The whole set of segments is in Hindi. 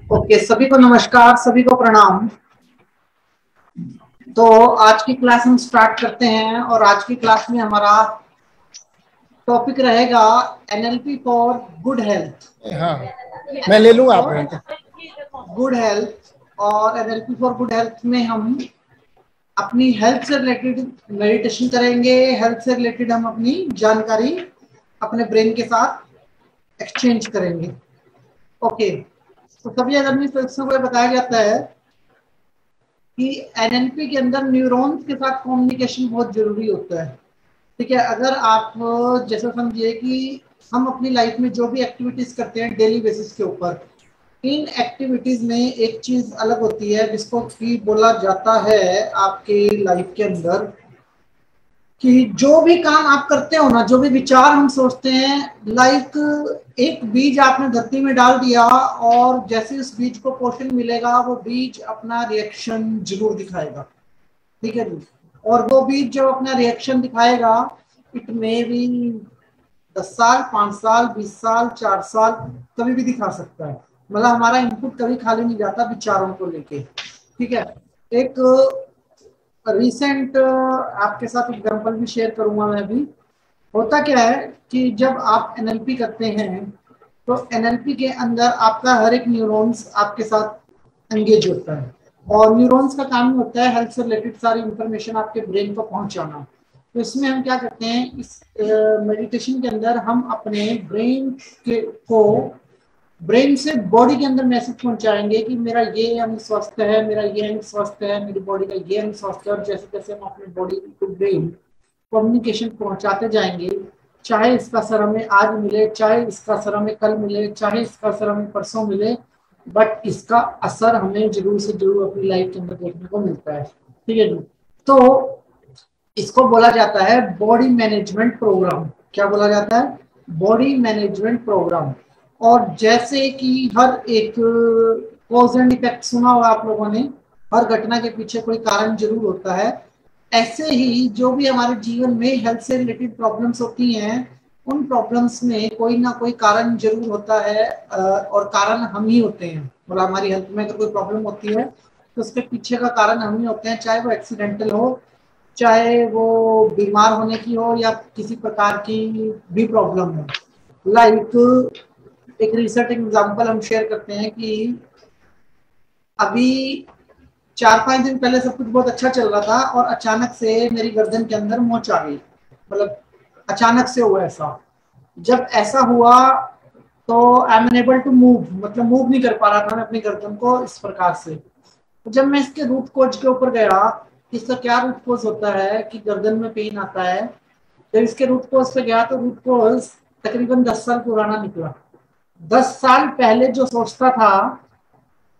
ओके, सभी को नमस्कार, सभी को प्रणाम। तो आज की क्लास हम स्टार्ट करते हैं और आज की क्लास में हमारा टॉपिक रहेगा एनएलपी फॉर गुड हेल्थ। हाँ, मैं ले लूंगा आप गुड हेल्थ और एनएलपी फॉर गुड हेल्थ में हम अपनी हेल्थ से रिलेटेड मेडिटेशन करेंगे। हेल्थ से रिलेटेड हम अपनी जानकारी अपने ब्रेन के साथ एक्सचेंज करेंगे। ओके, तो सभी आदमी को बताया जाता है कि एनएलपी के अंदर न्यूरॉन्स के साथ कम्युनिकेशन बहुत जरूरी होता है। ठीक है, अगर आप जैसा समझिए कि हम अपनी लाइफ में जो भी एक्टिविटीज करते हैं डेली बेसिस के ऊपर, इन एक्टिविटीज में एक चीज अलग होती है जिसको कि बोला जाता है आपके लाइफ के अंदर कि जो भी काम आप करते हो ना, जो भी विचार हम सोचते हैं, लाइक एक बीज आपने धरती में डाल दिया और जैसे उस बीज को पोषण मिलेगा वो बीज अपना रिएक्शन जरूर दिखाएगा। ठीक है जी, और वो बीज जब अपना रिएक्शन दिखाएगा, इट मे बी 10 साल, 5 साल, 20 साल, 4 साल, कभी भी दिखा सकता है। मतलब हमारा इनपुट कभी खाली नहीं जाता विचारों को लेके। ठीक है, एक रिसेंट आपके साथ एग्जांपल भी शेयर करूंगा मैं भी। होता क्या है कि जब आप एनएलपी करते हैं तो एनएलपी के अंदर आपका हर एक न्यूरॉन्स आपके साथ एंगेज होता है और न्यूरॉन्स का काम होता है हेल्थ से रिलेटेड सारी इंफॉर्मेशन आपके ब्रेन को पहुंचाना। तो इसमें हम क्या करते हैं, इस मेडिटेशन के अंदर हम अपने ब्रेन को ब्रेन से बॉडी के अंदर मैसेज पहुंचाएंगे कि मेरा ये अंग स्वस्थ है, मेरा ये अंग स्वस्थ है, मेरी बॉडी का ये अंग स्वस्थ है। और जैसे जैसे हम अपनी बॉडी टू ब्रेन कम्युनिकेशन पहुंचाते जाएंगे, चाहे इसका असर हमें आज मिले, चाहे इसका असर हमें कल मिले, चाहे इसका असर हमें परसों मिले, बट इसका असर हमें जरूर से जरूर अपनी लाइफ के अंदर देखने को मिलता है। ठीक है जी, तो इसको बोला जाता है बॉडी मैनेजमेंट प्रोग्राम। क्या बोला जाता है? Body management program. और जैसे कि हर एक कॉज एंड इफेक्ट सुना होगा आप लोगों ने, हर घटना के पीछे कोई कारण जरूर होता है। ऐसे ही जो भी हमारे जीवन में हेल्थ से रिलेटेड प्रॉब्लम्स होती हैं, उन प्रॉब्लम्स में कोई ना कोई कारण जरूर होता है और कारण हम ही होते हैं। मतलब हमारी हेल्थ में अगर कोई प्रॉब्लम होती है तो उसके पीछे का कारण हम ही होते हैं, चाहे वो एक्सीडेंटल हो, चाहे वो बीमार होने की हो, या किसी प्रकार की भी प्रॉब्लम हो। लाइक एक रिसेंट एग्जांपल हम शेयर करते हैं कि अभी 4-5 दिन पहले सब कुछ बहुत अच्छा चल रहा था और अचानक से मेरी गर्दन के अंदर मोच आ गई। मतलब अचानक से हुआ ऐसा। जब ऐसा हुआ तो I am unable to move, मतलब मूव नहीं कर पा रहा था मैं अपनी गर्दन को इस प्रकार से। तो जब मैं इसके रूट कोज के ऊपर गया, इसका क्या रूट कोज होता है कि गर्दन में पेन आता है। जब इसके रूट कोज पे गया तो रूट कोज तकरीबन 10 साल पुराना निकला। 10 साल पहले जो सोचता था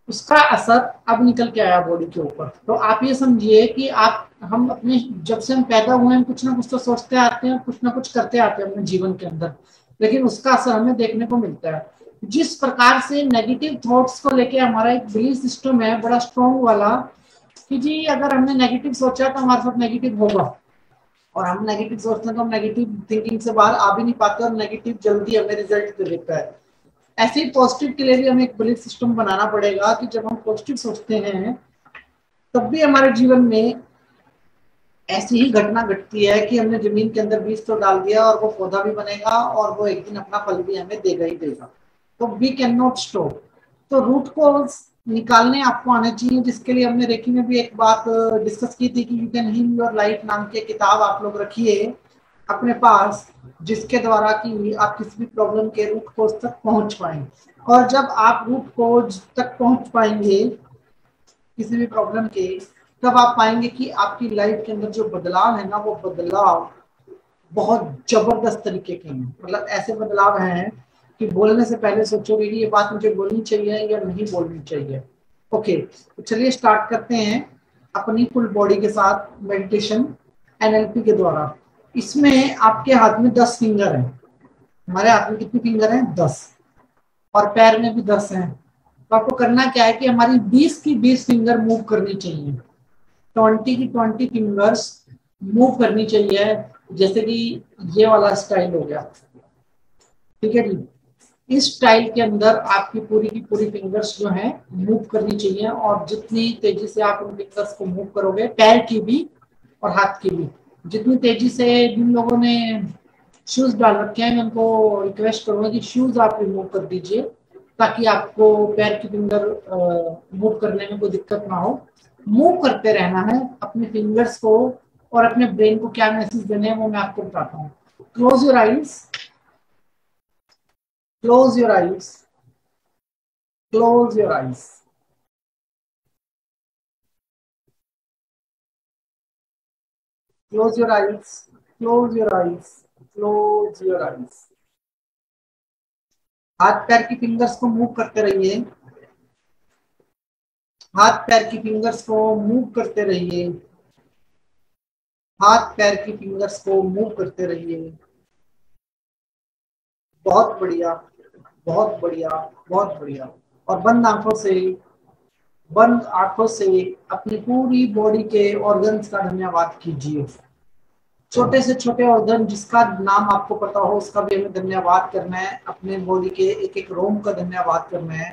उसका असर अब निकल के आया बॉडी के ऊपर। तो आप ये समझिए कि हम अपने जब से हम पैदा हुए हैं कुछ ना कुछ तो सोचते आते हैं, कुछ ना कुछ करते आते हैं अपने जीवन के अंदर, लेकिन उसका असर हमें देखने को मिलता है। जिस प्रकार से नेगेटिव थॉट्स को लेके हमारा एक बिलीफ सिस्टम है बड़ा स्ट्रॉन्ग वाला कि जी अगर हमने नेगेटिव सोचा तो हमारे साथ नेगेटिव होगा, और हम नेगेटिव सोचते हैं तो हम नेगेटिव थिंकिंग से बाहर आ भी नहीं पाते और नेगेटिव जल्दी हमें रिजल्ट दे देता है। ऐसे ही पॉजिटिव के लिए भी हमें एक बिलीफ सिस्टम बनाना पड़ेगा कि जब हम पॉजिटिव सोचते हैं तब भी हमारे जीवन में ऐसी ही घटना घटती है कि हमने जमीन के अंदर बीज तो डाल दिया और वो पौधा भी बनेगा और वो एक दिन अपना फल भी हमें देगा ही देगा। तो वी कैन नॉट स्टॉप। तो रूट कॉज निकालने आपको आने चाहिए, जिसके लिए हमने रेकी में भी एक बात डिस्कस की थी कि you can heal your life नाम की किताब आप लोग रखिए अपने पास, जिसके द्वारा कि आप किसी भी प्रॉब्लम के रूट कोज तक पहुंच पाए। और जब आप रूट कोज तक पहुंच पाएंगे किसी भी प्रॉब्लम के, तब आप पाएंगे कि आपकी लाइफ के अंदर जो बदलाव है ना, वो बदलाव बहुत जबरदस्त तरीके के हैं। मतलब ऐसे बदलाव हैं कि बोलने से पहले सोचोगे कि ये बात मुझे बोलनी चाहिए या नहीं बोलनी चाहिए। ओके, तो चलिए स्टार्ट करते हैं अपनी फुल बॉडी के साथ मेडिटेशन एनएलपी के द्वारा। इसमें आपके हाथ में 10 फिंगर हैं। हमारे हाथ में कितनी फिंगर हैं? 10। और पैर में भी 10 हैं। तो आपको करना क्या है कि हमारी 20 की 20 फिंगर मूव करनी चाहिए, 20 की 20 फिंगर्स मूव करनी चाहिए। जैसे कि ये वाला स्टाइल हो गया, ठीक है जी। इस स्टाइल के अंदर आपकी पूरी की पूरी फिंगर्स जो है मूव करनी चाहिए, और जितनी तेजी से आप उन फिंगर्स को मूव करोगे, पैर की भी और हाथ की भी, जितनी तेजी से, जिन लोगों ने शूज डाल रखे हैं मैं उनको रिक्वेस्ट करूंगा कि शूज आप रिमूव कर दीजिए, ताकि आपको पैर की फिंगर मूव करने में कोई दिक्कत ना हो। मूव करते रहना है अपने फिंगर्स को, और अपने ब्रेन को क्या मैसेज देने हैं वो मैं आपको बताता हूँ। Close your eyes, close your eyes, close your eyes. Close your eyes, close your eyes, close your eyes। हाथ पैर की फिंगर्स को मूव करते रहिए, हाथ पैर की फिंगर्स को मूव करते रहिए, हाथ पैर की फिंगर्स को मूव करते रहिए। बहुत बढ़िया, बहुत बढ़िया, बहुत बढ़िया। और बंद आंखों से अपनी पूरी बॉडी के ऑर्गन्स का धन्यवाद कीजिए। छोटे से छोटे ऑर्गन जिसका नाम आपको पता हो उसका भी हमें धन्यवाद करना है, अपने बॉडी के एक एक रोम का धन्यवाद करना है,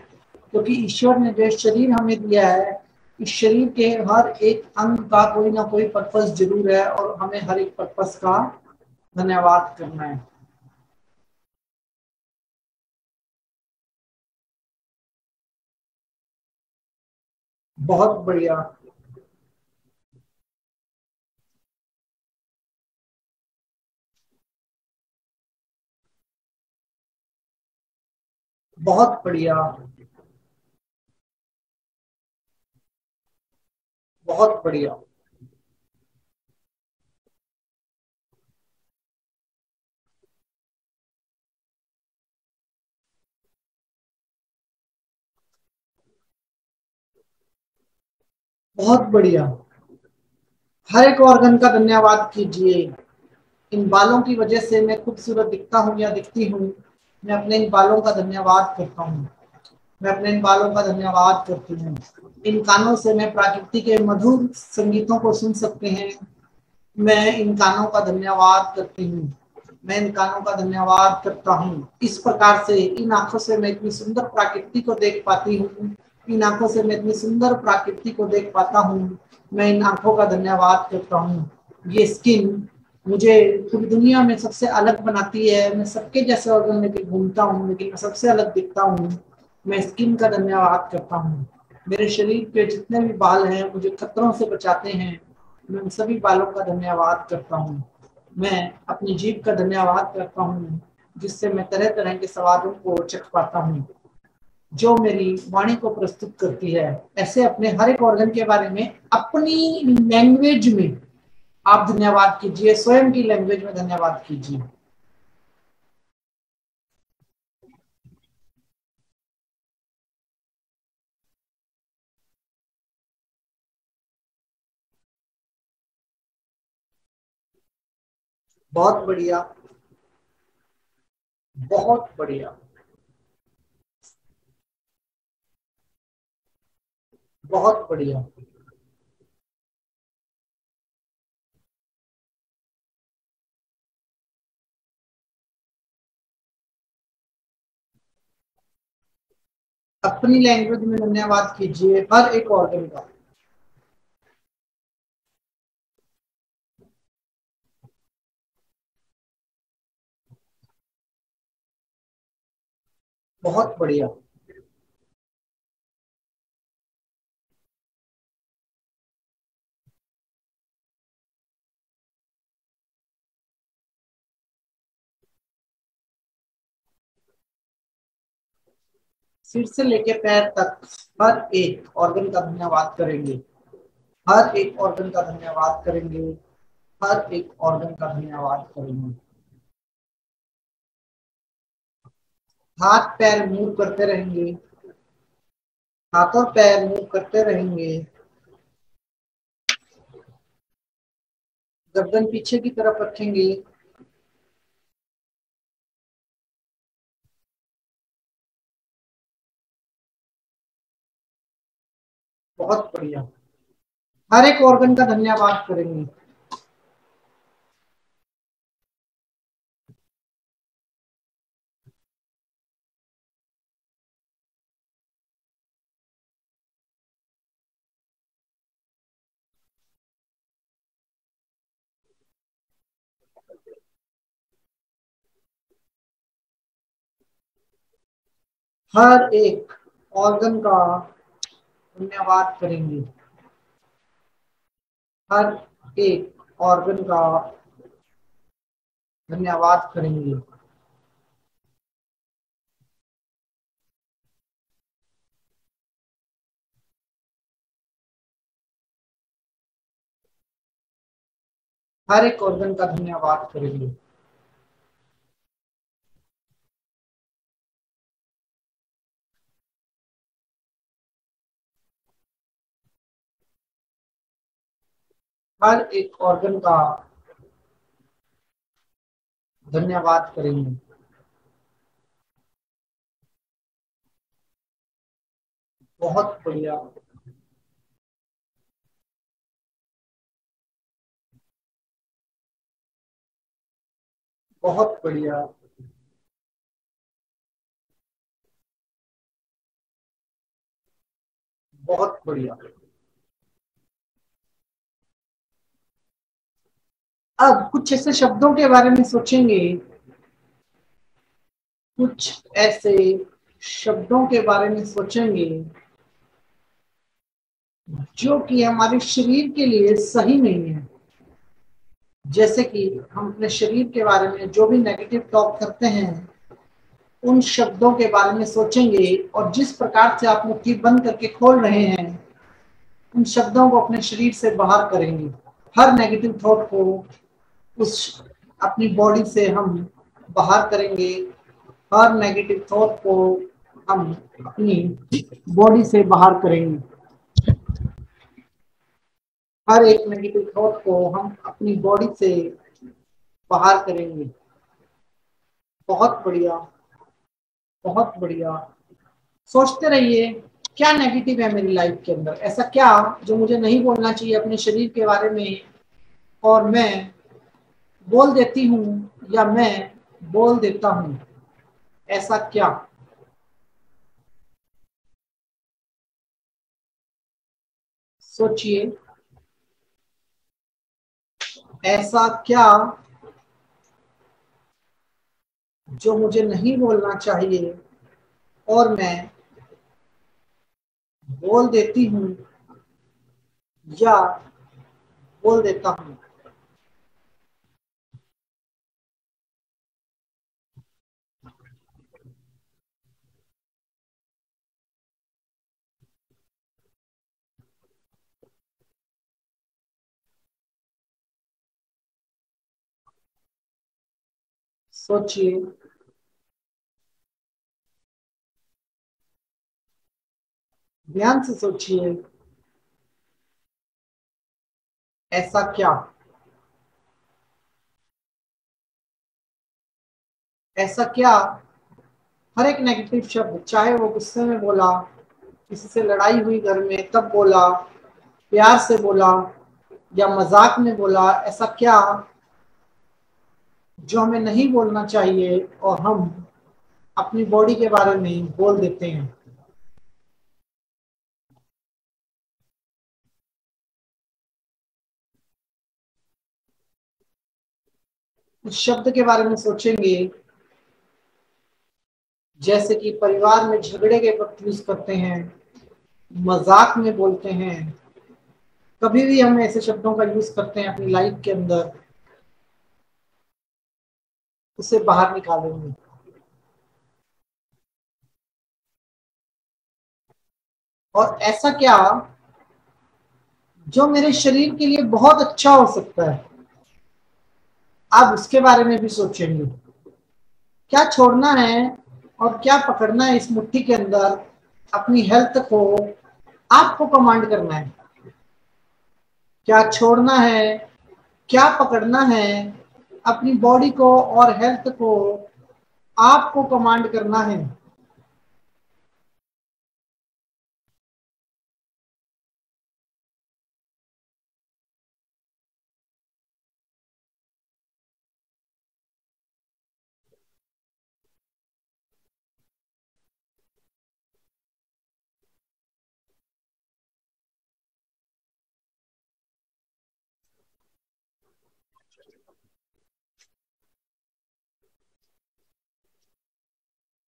क्योंकि ईश्वर ने जो शरीर हमें दिया है, इस शरीर के हर एक अंग का कोई ना कोई पर्पस जरूर है, और हमें हर एक पर्पस का धन्यवाद करना है। बहुत बढ़िया, बहुत बढ़िया, बहुत बढ़िया, बहुत बढ़िया। हर एक ऑर्गन का धन्यवाद कीजिए। इन बालों की वजह से मैं खूबसूरत दिखता हूँ या दिखती हूँ, मैं अपने इन बालों का धन्यवाद करता हूँ, मैं अपने इन बालों का धन्यवाद करती हूँ। इन कानों से मैं प्रकृति के मधुर संगीतों को सुन सकते हैं, मैं इन कानों का धन्यवाद करती हूँ, मैं इन कानों का धन्यवाद करता हूँ। इस प्रकार से इन आंखों से मैं इतनी सुंदर प्रकृति को देख पाती हूँ, इन आंखों से मैं इतनी सुंदर प्रकृति को देख पाता हूँ, मैं इन आंखों का धन्यवाद करता हूँ। ये स्किन मुझे पूरी दुनिया में सबसे अलग बनाती है, मैं सबके जैसे ऑर्गन लेके घूमता हूँ लेकिन मैं सबसे अलग दिखता हूँ, मैं स्किन का धन्यवाद करता हूँ। मेरे शरीर पे जितने भी बाल हैं मुझे खतरों से बचाते हैं, मैं उन सभी बालों का धन्यवाद करता हूँ। मैं अपनी जीभ का धन्यवाद करता हूँ, जिससे मैं तरह तरह के स्वादों को चख पाता हूँ, जो मेरी वाणी को प्रस्तुत करती है। ऐसे अपने हर एक ऑर्गन के बारे में अपनी लैंग्वेज में आप धन्यवाद कीजिए, स्वयं की लैंग्वेज में धन्यवाद कीजिए। बहुत बढ़िया, बहुत बढ़िया, बहुत बढ़िया। अपनी लैंग्वेज में धन्यवाद कीजिए हर एक ऑर्गन का। बहुत बढ़िया। सिर से लेके पैर तक हर एक ऑर्गन का धन्यवाद करेंगे, हर एक ऑर्गन का धन्यवाद करेंगे, हर एक ऑर्गन का धन्यवाद करेंगे। हाथ पैर मूव करते रहेंगे, हाथ और पैर मूव करते रहेंगे, गर्दन पीछे की तरफ रखेंगे। बहुत बढ़िया। हर एक ऑर्गन का धन्यवाद करेंगे। हर एक ऑर्गन का धन्यवाद करेंगे। हर एक ऑर्गन का धन्यवाद करेंगे। हर एक ऑर्गन का धन्यवाद करेंगे। हर एक ऑर्गन का धन्यवाद करेंगे। बहुत बढ़िया। बहुत बढ़िया। बहुत बढ़िया। अब कुछ ऐसे शब्दों के बारे में सोचेंगे, कुछ ऐसे शब्दों के बारे में सोचेंगे जो कि हमारे शरीर के लिए सही नहीं है। जैसे कि हम अपने शरीर के बारे में जो भी नेगेटिव टॉक करते हैं, उन शब्दों के बारे में सोचेंगे और जिस प्रकार से आप मुट्ठी बंद करके खोल रहे हैं, उन शब्दों को अपने शरीर से बाहर करेंगे। हर नेगेटिव थॉट को उस अपनी बॉडी से हम बाहर करेंगे। हर नेगेटिव थॉट को हम अपनी बॉडी से बाहर करेंगे। हर एक नेगेटिव थॉट को हम अपनी बॉडी से बाहर करेंगे। बहुत बढ़िया। बहुत बढ़िया। सोचते रहिए क्या नेगेटिव है मेरी लाइफ के अंदर, ऐसा क्या जो मुझे नहीं बोलना चाहिए अपने शरीर के बारे में और मैं बोल देती हूँ या मैं बोल देता हूँ। ऐसा क्या? सोचिए। ऐसा क्या जो मुझे नहीं बोलना चाहिए और मैं बोल देती हूँ या बोल देता हूँ। सोचिए। ध्यान से सोचिए। ऐसा क्या? ऐसा क्या? हर एक नेगेटिव शब्द, चाहे वो गुस्से में बोला, किसी से लड़ाई हुई घर में तब बोला, प्यार से बोला या मजाक में बोला, ऐसा क्या जो हमें नहीं बोलना चाहिए और हम अपनी बॉडी के बारे में बोल देते हैं। उस शब्द के बारे में सोचेंगे जैसे कि परिवार में झगड़े के वक्त यूज करते हैं, मजाक में बोलते हैं, कभी भी हम ऐसे शब्दों का यूज करते हैं अपनी लाइफ के अंदर, उसे बाहर निकालेंगे। और ऐसा क्या जो मेरे शरीर के लिए बहुत अच्छा हो सकता है, आप उसके बारे में भी सोचेंगे। क्या छोड़ना है और क्या पकड़ना है इस मुट्ठी के अंदर, अपनी हेल्थ को आपको कमांड करना है। क्या छोड़ना है, क्या पकड़ना है, अपनी बॉडी को और हेल्थ को आपको कमांड करना है।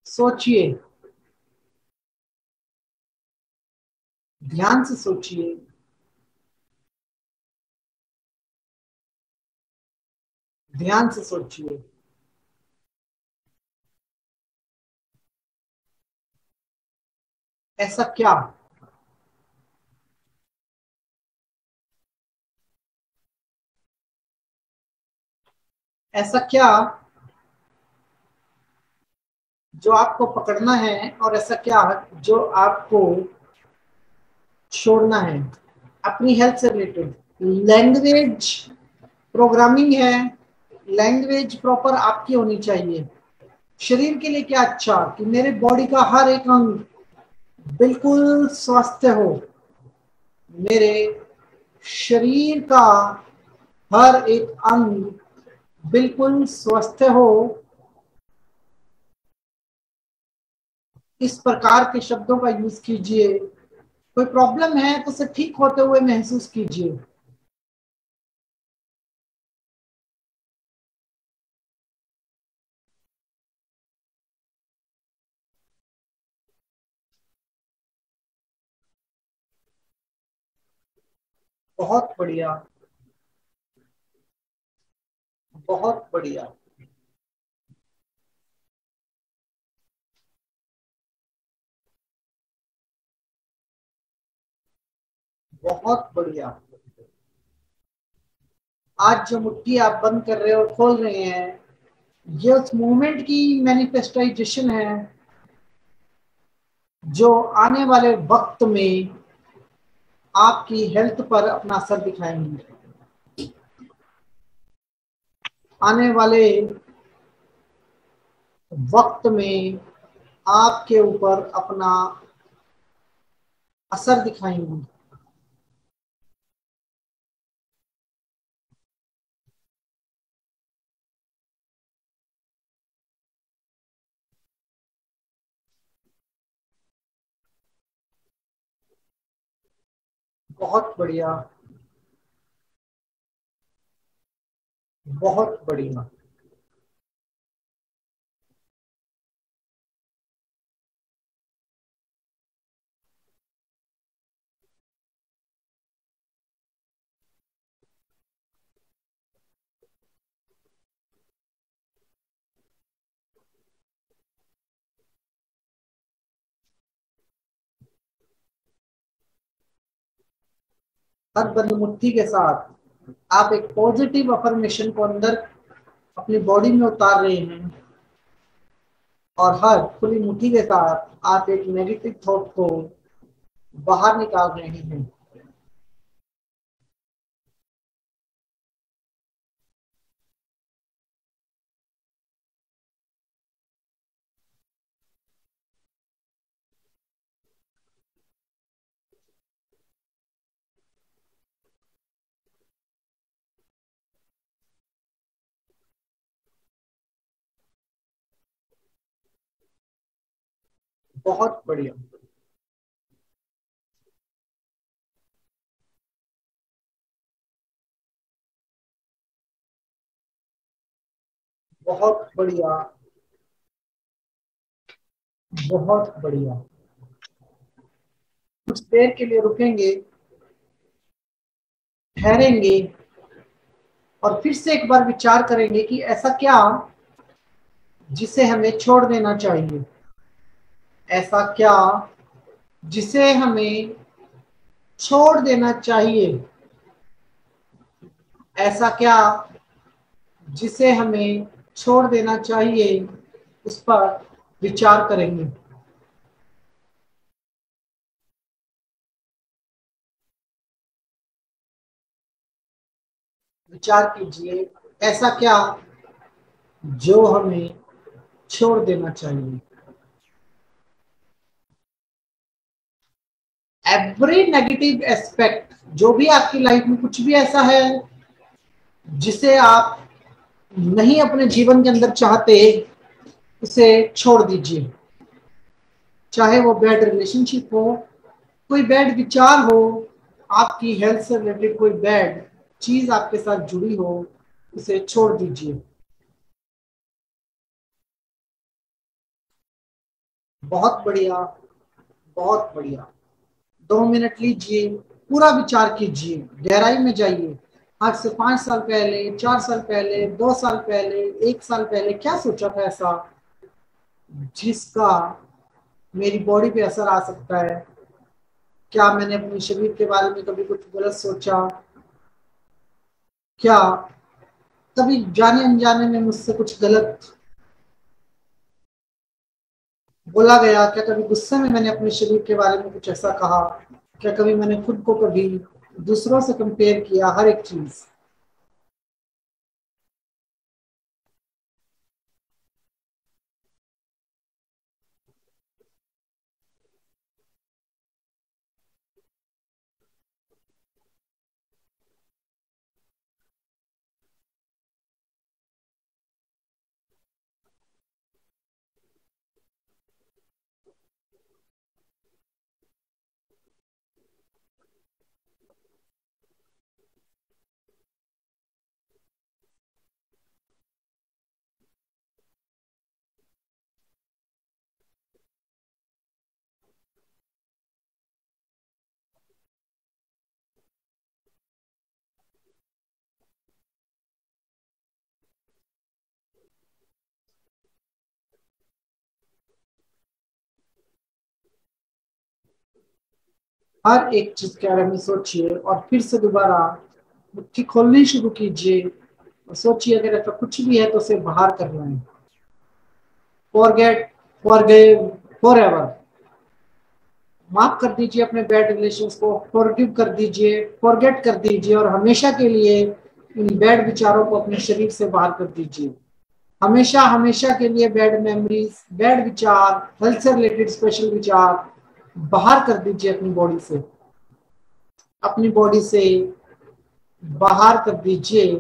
सोचिए। ध्यान से सोचिए, ध्यान से सोचिए। ऐसा क्या, ऐसा क्या जो आपको पकड़ना है, और ऐसा क्या जो आपको छोड़ना है अपनी हेल्थ से रिलेटेड। लैंग्वेज प्रोग्रामिंग है, लैंग्वेज प्रॉपर आपकी होनी चाहिए। शरीर के लिए क्या अच्छा कि मेरे बॉडी का हर एक अंग बिल्कुल स्वस्थ हो, मेरे शरीर का हर एक अंग बिल्कुल स्वस्थ हो। इस प्रकार के शब्दों का यूज कीजिए। कोई प्रॉब्लम है तो उसे ठीक होते हुए महसूस कीजिए। बहुत बढ़िया, बहुत बढ़िया, बहुत बढ़िया। आज जो मुट्ठी आप बंद कर रहे हो, खोल रहे हैं, ये उस मूवमेंट की मैनिफेस्टाइजेशन है जो आने वाले वक्त में आपकी हेल्थ पर अपना असर दिखाएंगी। आने वाले वक्त में आपके ऊपर अपना असर दिखाएंगी। बहुत बढ़िया, बहुत बढ़िया। हर बंद मुट्ठी के साथ आप एक पॉजिटिव अफर्मेशन को अंदर अपनी बॉडी में उतार रहे हैं, और हर खुली मुट्ठी के साथ आप एक नेगेटिव थॉट को बाहर निकाल रहे हैं। बहुत बढ़िया, बहुत बढ़िया, बहुत बढ़िया। कुछ देर के लिए रुकेंगे, ठहरेंगे, और फिर से एक बार विचार करेंगे कि ऐसा क्या जिसे हमें छोड़ देना चाहिए। ऐसा क्या जिसे हमें छोड़ देना चाहिए। ऐसा क्या जिसे हमें छोड़ देना चाहिए, उस पर विचार करेंगे। विचार कीजिए, ऐसा क्या जो हमें छोड़ देना चाहिए। एवरी नेगेटिव एस्पेक्ट, जो भी आपकी लाइफ में कुछ भी ऐसा है जिसे आप नहीं अपने जीवन के अंदर चाहते, उसे छोड़ दीजिए। चाहे वो बैड रिलेशनशिप हो, कोई बैड विचार हो, आपकी हेल्थ से रिलेटेड कोई बैड चीज आपके साथ जुड़ी हो, उसे छोड़ दीजिए। बहुत बढ़िया, बहुत बढ़िया। 2 मिनट लीजिए, पूरा विचार कीजिए, गहराई में जाइए। आज से 5 साल पहले, 4 साल पहले, 2 साल पहले, 1 साल पहले क्या सोचा था ऐसा जिसका मेरी बॉडी पे असर आ सकता है? क्या मैंने अपने शरीर के बारे में कभी कुछ गलत सोचा? क्या कभी जाने अनजाने में मुझसे कुछ गलत बोला गया? क्या कभी गुस्से में मैंने अपने शरीर के बारे में कुछ ऐसा कहा? क्या कभी मैंने खुद को कभी दूसरों से कंपेयर किया? हर एक चीज। हर एक चीज के बारे में सोचिए और फिर से दोबारा मुट्ठी खोलनी शुरू कीजिए और सोचिए अगर ऐसा कुछ भी है तो उसे बाहर करना है। Forget, forgive, forever. माफ कर दीजिए अपने बैड रिलेशंस को, फॉरगिव कर दीजिए, फॉरगेट कर दीजिए और हमेशा के लिए इन बैड विचारों को अपने शरीर से बाहर कर दीजिए। हमेशा हमेशा के लिए बैड मेमोरीज, बैड विचार, हेल्थ से रिलेटेड स्पेशल विचार बाहर कर दीजिए अपनी बॉडी से, अपनी बॉडी से बाहर कर दीजिए,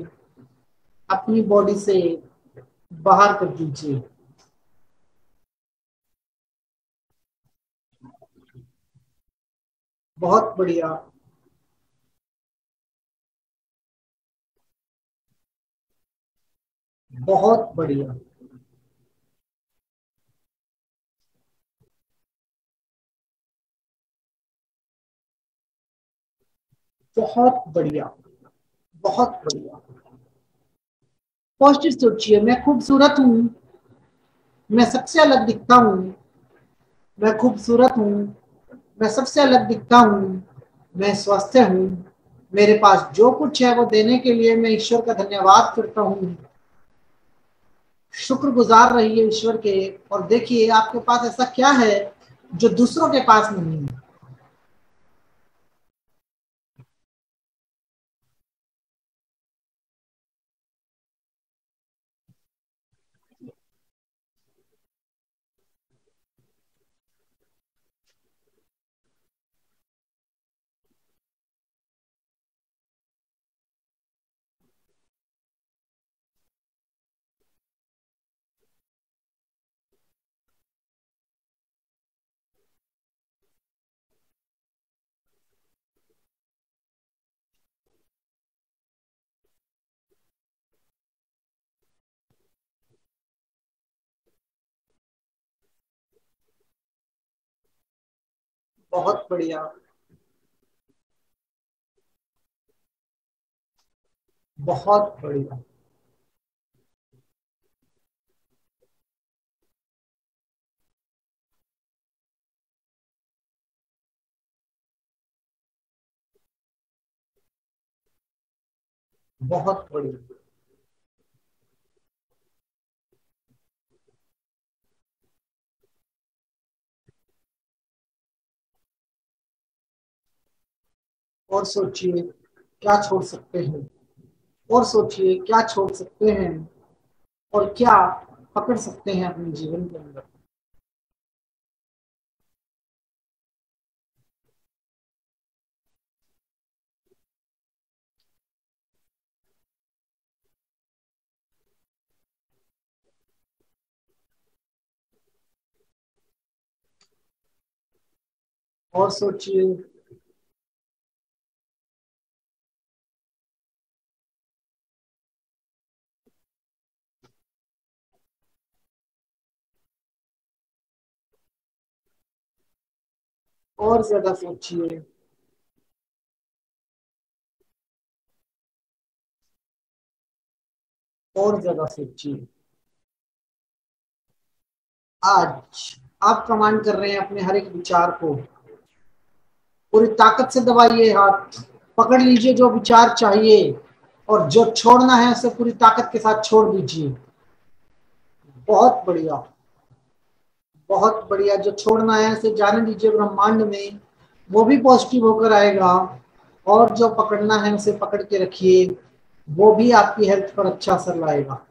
अपनी बॉडी से बाहर कर दीजिए। बहुत बढ़िया, बहुत बढ़िया, बहुत बढ़िया, बहुत बढ़िया। पॉजिटिव सोचिए, मैं खूबसूरत हूँ, मैं सबसे अलग दिखता हूँ, मैं खूबसूरत हूँ, मैं सबसे अलग दिखता हूँ, मैं स्वस्थ हूँ, मेरे पास जो कुछ है वो देने के लिए मैं ईश्वर का धन्यवाद करता हूँ। शुक्रगुजार रहिए ईश्वर के और देखिए आपके पास ऐसा क्या है जो दूसरों के पास नहीं है। बहुत बढ़िया, बहुत बढ़िया, बहुत बढ़िया। और सोचिए क्या छोड़ सकते हैं, और सोचिए क्या छोड़ सकते हैं और क्या पकड़ सकते हैं अपने जीवन के अंदर। और सोचिए, और ज्यादा सोचिए। और ज्यादा सोचिए। आज आप कमांड कर रहे हैं अपने हर एक विचार को, पूरी ताकत से दबाइए हाथ, पकड़ लीजिए जो विचार चाहिए, और जो छोड़ना है उसे पूरी ताकत के साथ छोड़ दीजिए। बहुत बढ़िया, बहुत बढ़िया। जो छोड़ना है उसे जाने दीजिए ब्रह्मांड में, वो भी पॉजिटिव होकर आएगा। और जो पकड़ना है उसे पकड़ के रखिए, वो भी आपकी हेल्थ पर अच्छा असर लाएगा।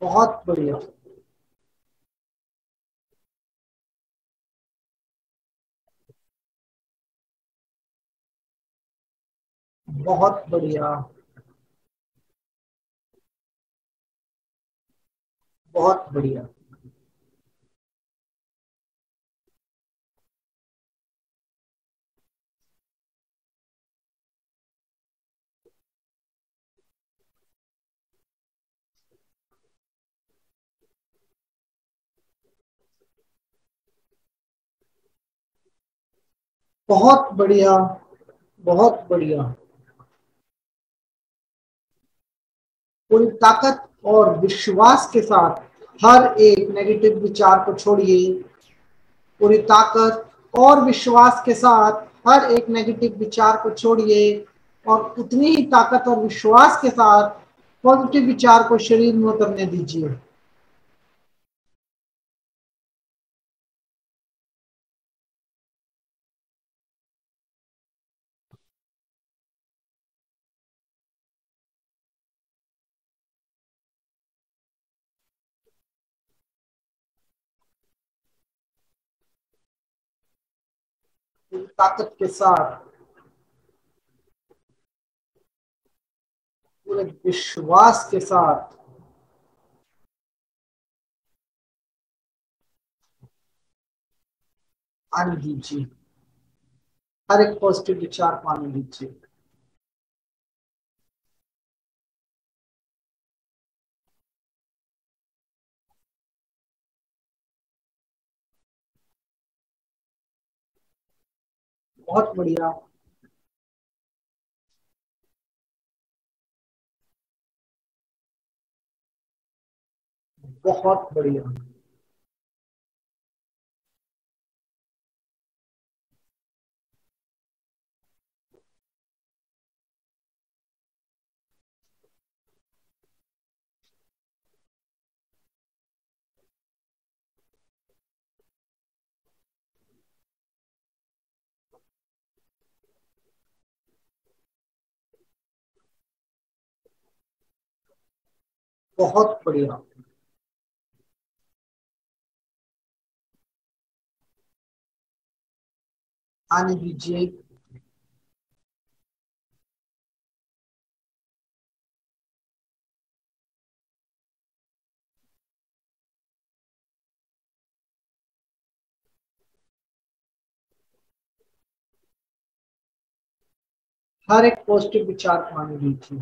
बहुत बढ़िया, बहुत बढ़िया, बहुत बढ़िया, बहुत बढ़िया, बहुत बढ़िया। पूरी ताकत और विश्वास के साथ हर एक नेगेटिव विचार को छोड़िए। पूरी ताकत और विश्वास के साथ हर एक नेगेटिव विचार को छोड़िए, और उतनी ही ताकत और विश्वास के साथ पॉजिटिव विचार को शरीर में उतरने दीजिए। पूरी ताकत के साथ, पूरे विश्वास के साथ आने दीजिए। हर एक पॉजिटिव विचार को आने दीजिए। बहुत बढ़िया, बहुत बढ़िया, बहुत बढ़िया। आने दीजिए। हर एक पॉजिटिव विचार को आने दीजिए।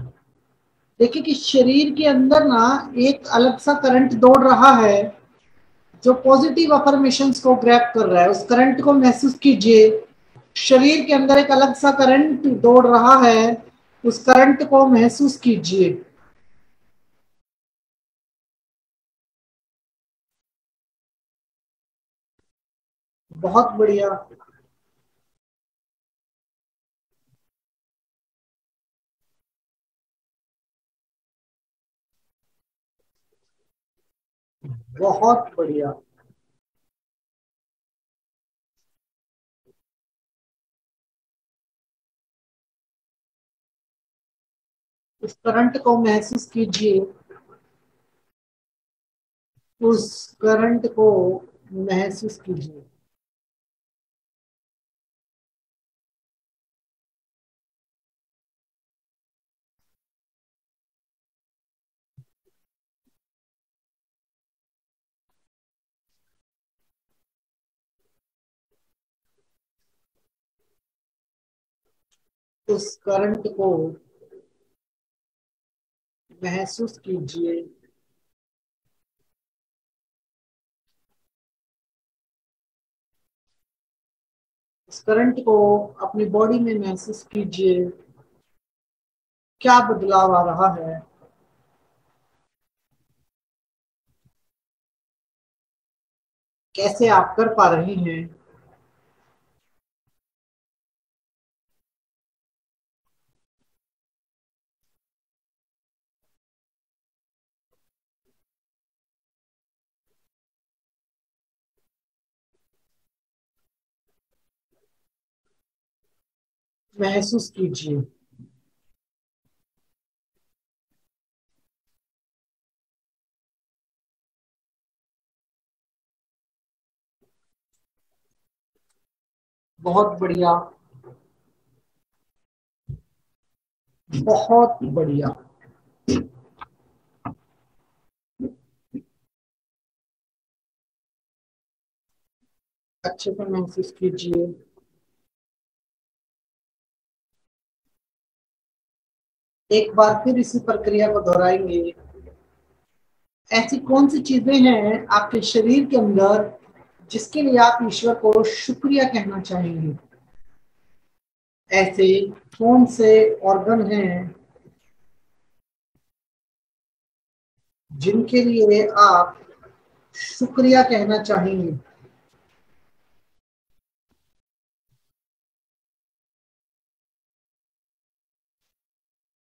देखिए कि शरीर के अंदर ना एक अलग सा करंट दौड़ रहा है, जो पॉजिटिव अफर्मेशंस को ग्रैब कर रहा है। उस करंट को महसूस कीजिए। शरीर के अंदर एक अलग सा करंट दौड़ रहा है, उस करंट को महसूस कीजिए। बहुत बढ़िया, बहुत बढ़िया। उस करंट को महसूस कीजिए। उस करंट को महसूस कीजिए। उस करंट को महसूस कीजिए। इस करंट को अपनी बॉडी में महसूस कीजिए। क्या बदलाव आ रहा है? कैसे आप कर पा रहे हैं? महसूस कीजिए। बहुत बढ़िया, बहुत बढ़िया। अच्छे से महसूस कीजिए। एक बार फिर इसी प्रक्रिया को दोहराएंगे। ऐसी कौन सी चीजें हैं आपके शरीर के अंदर जिसके लिए आप ईश्वर को शुक्रिया कहना चाहेंगे? ऐसे कौन से ऑर्गन हैं जिनके लिए आप शुक्रिया कहना चाहेंगे?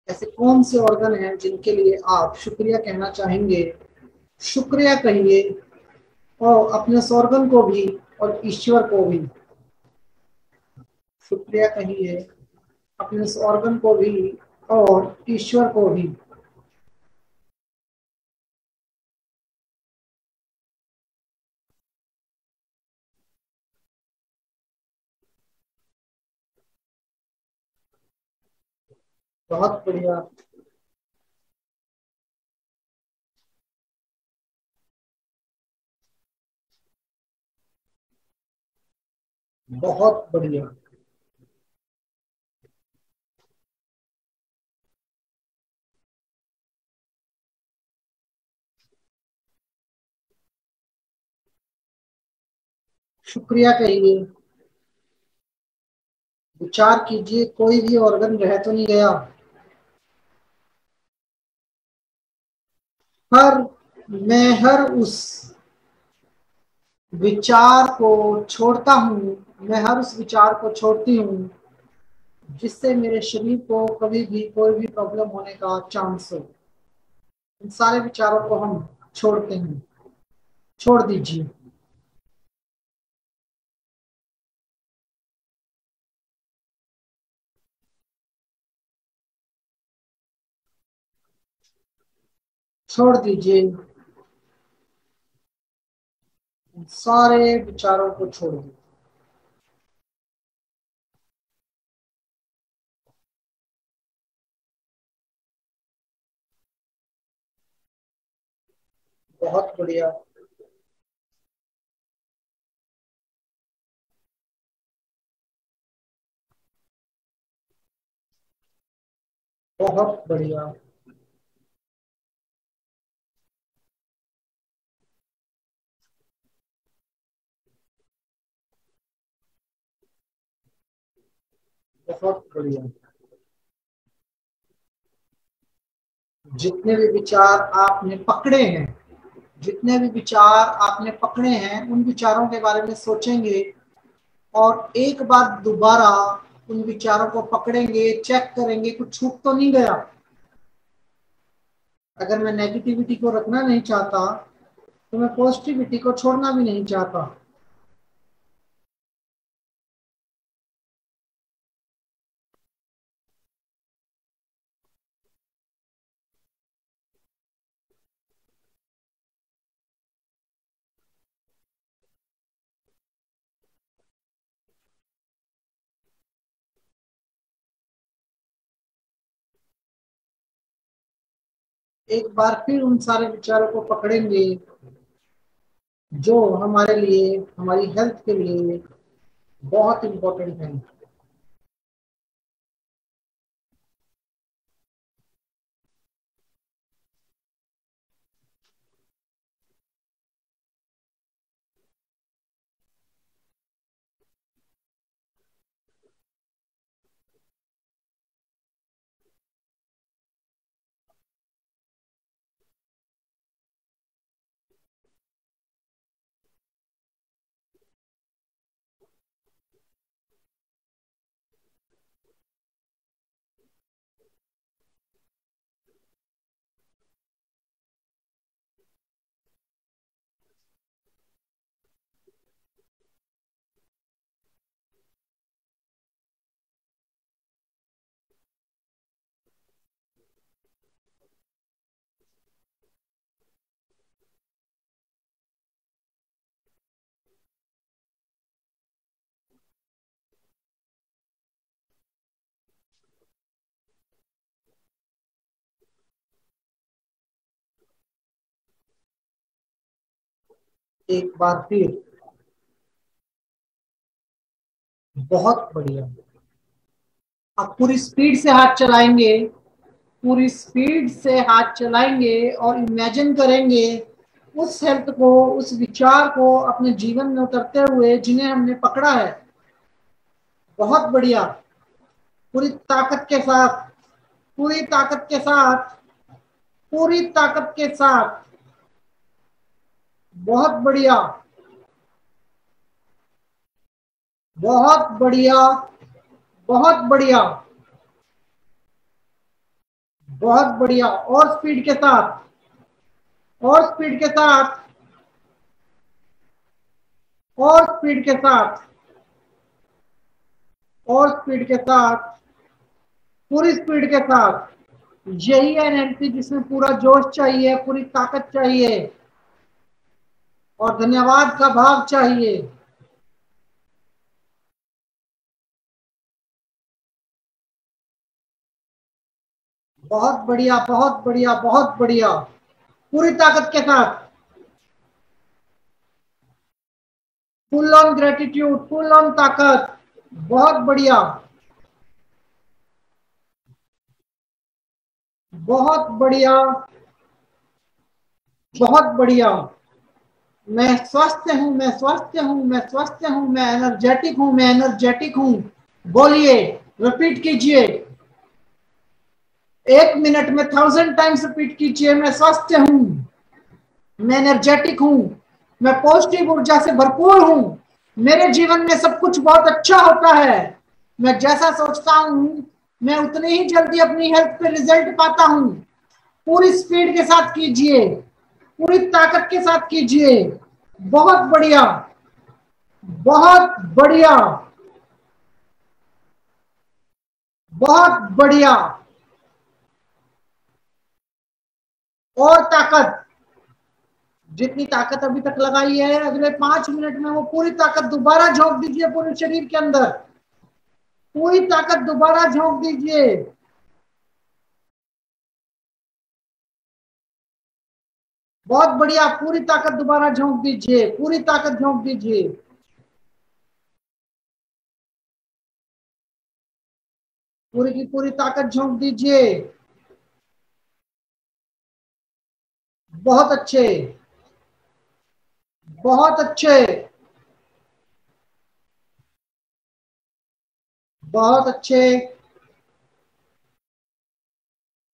ऐसे कौन से ऑर्गन हैं जिनके लिए आप शुक्रिया कहना चाहेंगे? शुक्रिया कहिए, और अपने उस ऑर्गन को भी और ईश्वर को भी। शुक्रिया कहिए, अपने उस ऑर्गन को भी और ईश्वर को भी। बहुत बढ़िया, बहुत बढ़िया। शुक्रिया कहिए, विचार कीजिए, कोई भी ऑर्गन रह तो नहीं गया। हर मैं हर उस विचार को छोड़ता हूँ, मैं हर उस विचार को छोड़ती हूँ जिससे मेरे शरीर को कभी भी कोई भी प्रॉब्लम होने का चांस हो। इन सारे विचारों को हम छोड़ते हैं। छोड़ दीजिए। छोड़ दीजिए। इन सारे विचारों को छोड़ दीजिए। बहुत बढ़िया, बहुत बढ़िया। बहुत बढ़िया। जितने भी विचार आपने पकड़े हैं, जितने भी विचार आपने पकड़े हैं, उन विचारों के बारे में सोचेंगे और एक बार दोबारा उन विचारों को पकड़ेंगे, चेक करेंगे कुछ छूट तो नहीं गया। अगर मैं नेगेटिविटी को रखना नहीं चाहता तो मैं पॉजिटिविटी को छोड़ना भी नहीं चाहता। एक बार फिर उन सारे विचारों को पकड़ेंगे जो हमारे लिए, हमारी हेल्थ के लिए बहुत इंपॉर्टेंट है। एक बार फिर। बहुत बढ़िया। अब पूरी स्पीड से हाथ चलाएंगे, पूरी स्पीड से हाथ चलाएंगे और इमेजिन करेंगे उस हेल्थ को, उस विचार को अपने जीवन में उतरते हुए जिन्हें हमने पकड़ा है। बहुत बढ़िया। पूरी ताकत के साथ, पूरी ताकत के साथ, पूरी ताकत के साथ। बहुत बढ़िया, बहुत बढ़िया, बहुत बढ़िया, बहुत बढ़िया। और स्पीड के साथ, और स्पीड के साथ, और स्पीड के साथ, और स्पीड के साथ, पूरी स्पीड के साथ। यही है एनएलपी, जिसमें पूरा जोश चाहिए, पूरी ताकत चाहिए और धन्यवाद का भाव चाहिए। बहुत बढ़िया, बहुत बढ़िया, बहुत बढ़िया। पूरी ताकत के साथ, full on gratitude, full on ताकत। बहुत बढ़िया, बहुत बढ़िया, बहुत बढ़िया। मैं स्वस्थ हूं, मैं स्वस्थ हूं, मैं स्वस्थ हूं, मैं एनर्जेटिक हूं, मैं एनर्जेटिक हूं। बोलिए, रिपीट कीजिए। 1 मिनट में 1000 टाइम्स रिपीट कीजिए। मैं स्वस्थ हूं, मैं एनर्जेटिक हूं, मैं पॉजिटिव ऊर्जा से भरपूर हूं, मेरे जीवन में सब कुछ बहुत अच्छा होता है, मैं जैसा सोचता हूं मैं उतनी ही जल्दी अपनी हेल्थ पे रिजल्ट पाता हूं। पूरी स्पीड के साथ कीजिए, पूरी ताकत के साथ कीजिए। बहुत बढ़िया, बहुत बढ़िया, बहुत बढ़िया। और ताकत, जितनी ताकत अभी तक लगाई है अगले 5 मिनट में वो पूरी ताकत दोबारा झोंक दीजिए पूरे शरीर के अंदर। पूरी ताकत दोबारा झोंक दीजिए। बहुत बढ़िया, पूरी ताकत दोबारा झोंक दीजिए, पूरी ताकत झोंक दीजिए। पूरी की पूरी ताकत झोंक दीजिए। बहुत अच्छे, बहुत अच्छे, बहुत अच्छे,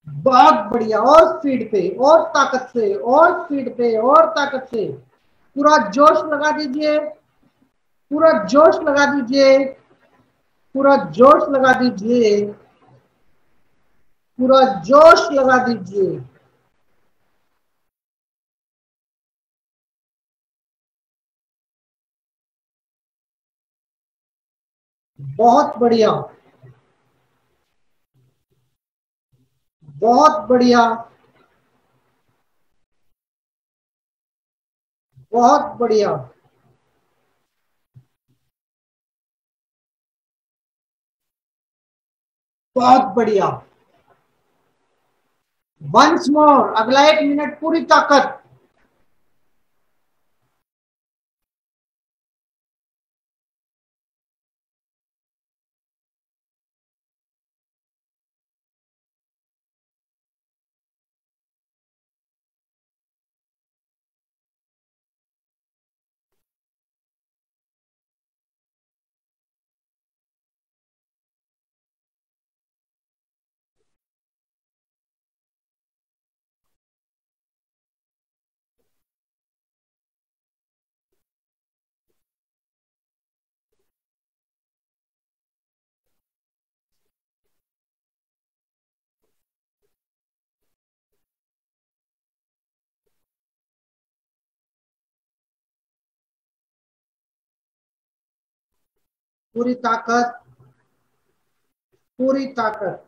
बहुत बढ़िया। और स्पीड पे, और ताकत से, और स्पीड पे, और ताकत से। पूरा जोश लगा दीजिए, पूरा जोश लगा दीजिए, पूरा जोश लगा दीजिए, पूरा जोश लगा दीजिए। बहुत बढ़िया, बहुत बढ़िया, बहुत बढ़िया। बहुत बढ़िया। वंस मोर, अगला 1 मिनट पूरी ताकत। पूरी ताकत, पूरी ताकत।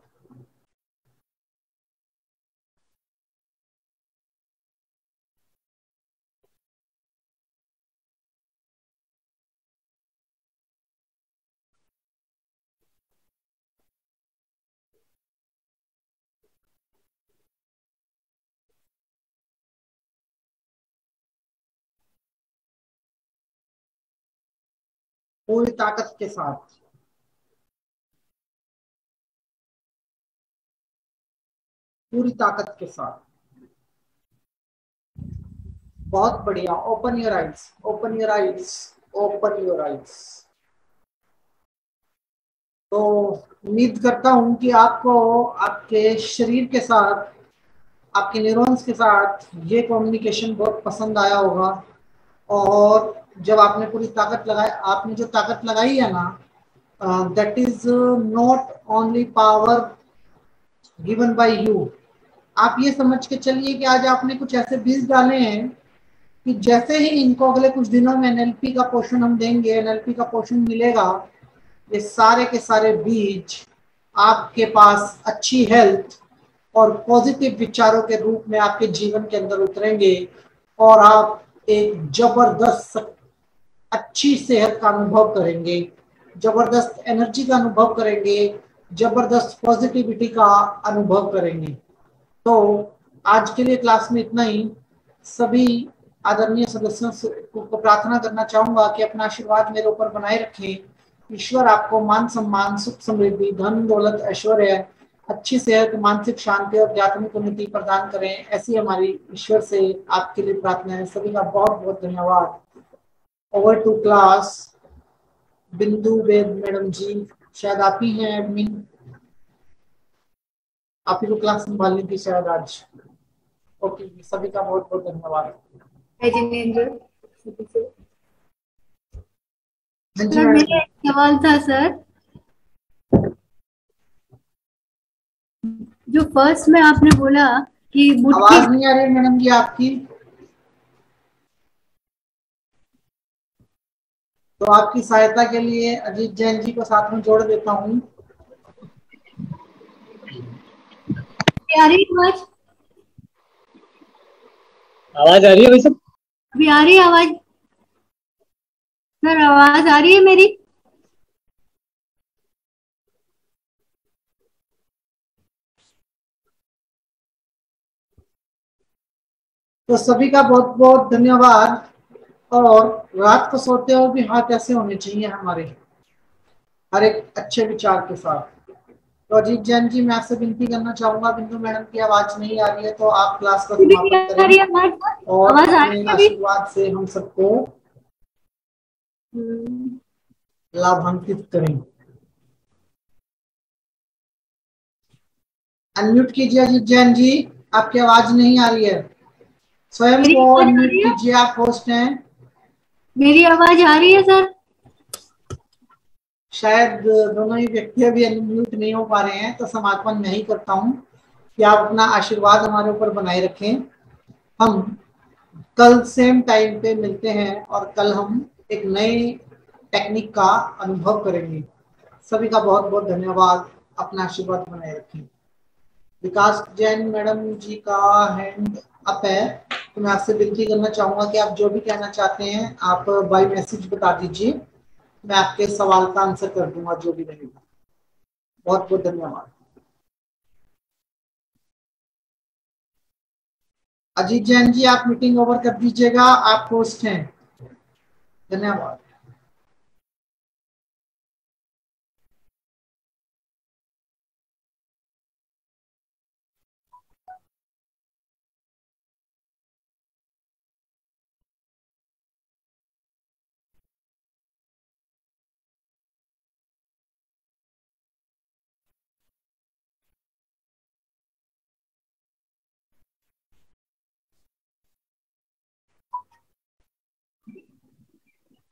पूरी ताकत के साथ। पूरी ताकत के साथ। बहुत बढ़िया। Open your eyes, open your eyes, open your eyes. तो उम्मीद करता हूं कि आपको आपके शरीर के साथ, आपके न्यूरॉन्स के साथ ये कम्युनिकेशन बहुत पसंद आया होगा। और जब आपने पूरी ताकत लगाई, आपने जो ताकत लगाई है ना, that is not only power given by you. आप ये समझ के चलिए कि आज आपने कुछ ऐसे बीज डाले हैं कि जैसे ही इनको अगले कुछ दिनों में एनएलपी का पोर्शन हम देंगे, एनएलपी का पोर्शन मिलेगा, ये सारे के सारे बीज आपके पास अच्छी हेल्थ और पॉजिटिव विचारों के रूप में आपके जीवन के अंदर उतरेंगे और आप एक जबरदस्त अच्छी सेहत का अनुभव करेंगे, जबरदस्त एनर्जी का अनुभव करेंगे, जबरदस्त पॉजिटिविटी का अनुभव करेंगे। तो आज के लिए क्लास में इतना ही। सभी आदरणीय सदस्यों को प्रार्थना करना चाहूंगा कि अपना आशीर्वाद मेरे ऊपर बनाए रखें। ईश्वर आपको मान सम्मान, सुख समृद्धि, धन दौलत, ऐश्वर्य, अच्छी सेहत, मानसिक शांति और आध्यात्मिक उन्नति प्रदान करें। ऐसी हमारी ईश्वर से आपके लिए प्रार्थना है। सभी का बहुत बहुत धन्यवाद। Over to class. Bindu Ved madam जी, शायद आप ही हैं एडमिन, आप ही को क्लास संभालनी थी शायद आज। ओके, सभी का बहुत बहुत धन्यवाद। सर मेरा एक सवाल था सर, जो फर्स्ट में आपने बोला कि आवाज नहीं आ रही मैडम जी आपकी, तो आपकी सहायता के लिए अजीत जैन जी को साथ में जोड़ देता हूँ। आ रही आवाज? आवाज आ रही है भाई साहब? अभी आ रही है आवाज? सर आवाज आ रही है मेरी? तो सभी का बहुत बहुत धन्यवाद। और रात को सोते हुए भी हाथ ऐसे होने चाहिए हमारे, हर एक अच्छे विचार के साथ। तो अजीत जैन जी, मैं आपसे विनती करना चाहूंगा, बिंदु मैडम की आवाज नहीं आ रही है तो आप क्लास का समापन करें और अपने आशीर्वाद से हम सबको लाभान्वित करें। अनम्यूट कीजिए अजीत जैन जी, आपकी आवाज नहीं आ रही है। स्वयं को अनम्यूट कीजिए, आप होस्ट हैं। मेरी आवाज आ रही है सर? शायद दोनों ही व्यक्ति अभी अनम्यूट नहीं हो पा रहे हैं, तो समापन मैं ही करता हूं कि आप अपना आशीर्वाद हमारे ऊपर बनाए रखें। हम कल सेम टाइम पे मिलते हैं और कल हम एक नए टेक्निक का अनुभव करेंगे। सभी का बहुत बहुत धन्यवाद। अपना आशीर्वाद बनाए रखें। विकास जैन मैडम जी का हैंड अप है, तो मैं आपसे विनती करना चाहूंगा कि आप जो भी कहना चाहते हैं आप बाय मैसेज बता दीजिए, मैं आपके सवाल का आंसर कर दूंगा जो भी रहेगा। बहुत बहुत धन्यवाद। अजीत जैन जी, आप मीटिंग ओवर कर दीजिएगा, आप होस्ट हैं। धन्यवाद।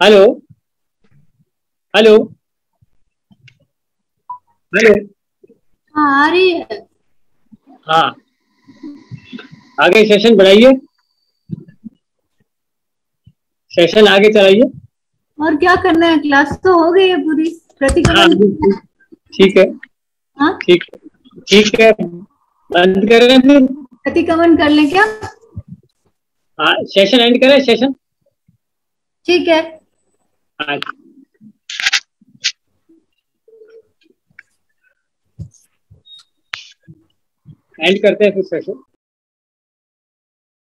Hello hello hello. हाँ आ रही है। हाँ, आगे सेशन बढ़ाइए, सेशन आगे चलाइए। और क्या करना है? क्लास तो हो गई है पूरी। प्रतिक्रमण ठीक है। हाँ ठीक ठीक है, बंद करें फिर। प्रतिक्रमण कर लें क्या? हाँ, सेशन एंड करें सेशन। ठीक है। हाँ, एंड करते हैं फिर सेशन।